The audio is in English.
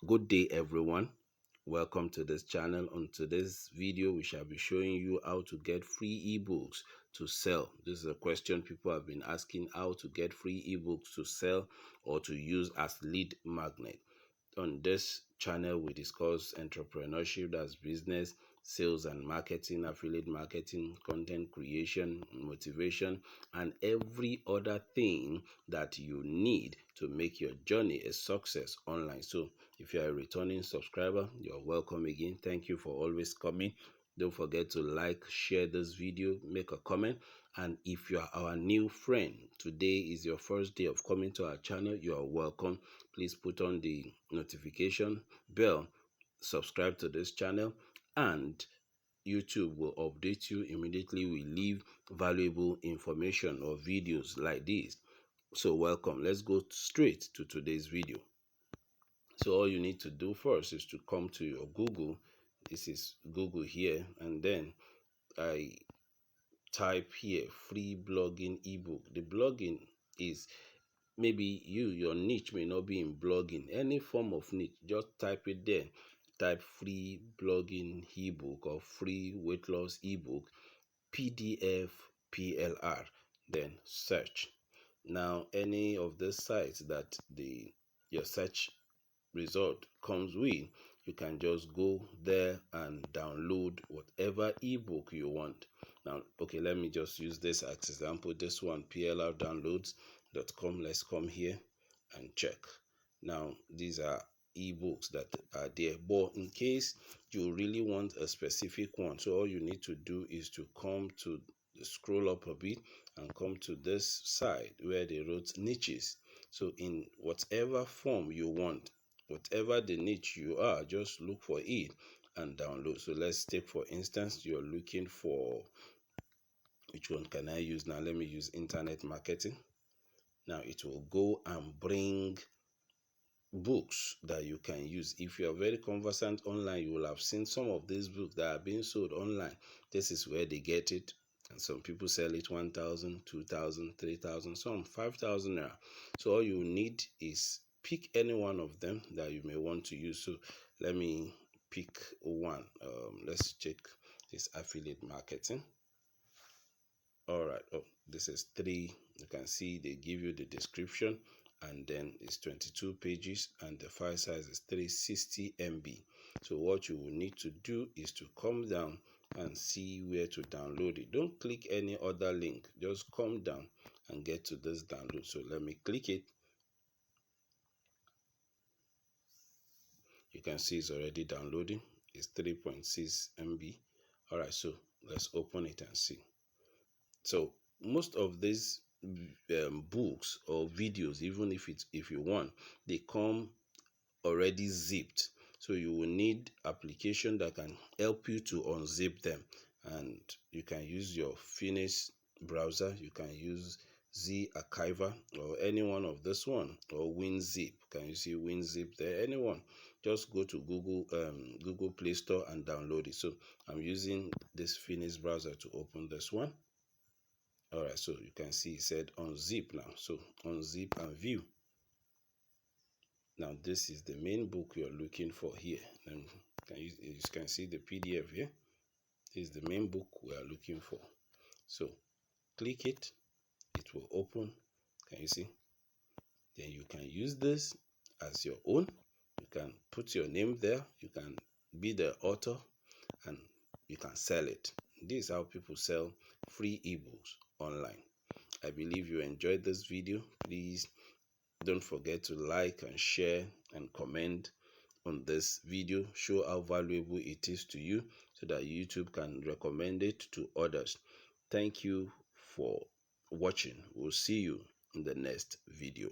Good day everyone, welcome to this channel. On today's video we shall be showing you how to get free ebooks to sell. This is a question people have been asking, how to get free ebooks to sell or to use as lead magnet. On this channel we discuss entrepreneurship, that's business, sales and marketing, affiliate marketing, content creation, motivation, and every other thing that you need to make your journey a success online. So if you are a returning subscriber, you're welcome again. Thank you for always coming. Don't forget to like, share this video, make a comment. And if you are our new friend, today is your first day of coming to our channel, you are welcome. Please put on the notification bell, subscribe to this channel, and YouTube will update you immediately we leave valuable information or videos like this. So welcome. Let's go straight to today's video. So all you need to do first is to come to your Google. This is Google here, and then I type here free blogging ebook. The blogging is, maybe your niche may not be in blogging, any form of niche, just type it there. Type free blogging ebook or free weight loss ebook PDF PLR, then search. Now any of the sites that your search result comes with, you can just go there and download whatever ebook you want. Now okay, let me just use this as example, this one, plrdownloads.com. Let's come here and check. Now these are ebooks that are there, but in case you really want a specific one, so all you need to do is to come to scroll up a bit and come to this side where they wrote niches. So in whatever form you want, whatever the niche you are, just look for it and download. So let's take, for instance, you're looking for, which one can I use now? Let me use internet marketing. Now it will go and bring books that you can use. If you are very conversant online, you will have seen some of these books that are being sold online. This is where they get it, and some people sell it 1,000, 2,000, 3,000, some 5,000 naira. So all you need is pick any one of them that you may want to use. So let me pick one. Let's check this affiliate marketing. All right, oh, this is 3. You can see they give you the description, and then it's 22 pages, and the file size is 360 MB. So what you will need to do is to come down and see where to download it. Don't click any other link, just come down and get to this download. So let me click it. You can see it's already downloading. It's 3.6 MB. All right, so let's open it and see. So most of these books or videos, even if you want, they come already zipped. So you will need application that can help you to unzip them, and you can use your Finis browser. You can use Z Archiver or any one of this one, or WinZip. Can you see WinZip there? Anyone, just go to Google Play Store and download it. So I'm using this Finis browser to open this one. All right, so you can see it said unzip now. So unzip and view. Now this is the main book you're looking for here. And you can see the PDF here. This is the main book we are looking for. So click it, it will open. Can you see? Then you can use this as your own. You can put your name there. You can be the author, and you can sell it. This is how people sell free ebooks online. I believe you enjoyed this video. Please don't forget to like and share and comment on this video. Show how valuable it is to you so that YouTube can recommend it to others. Thank you for watching. We'll see you in the next video.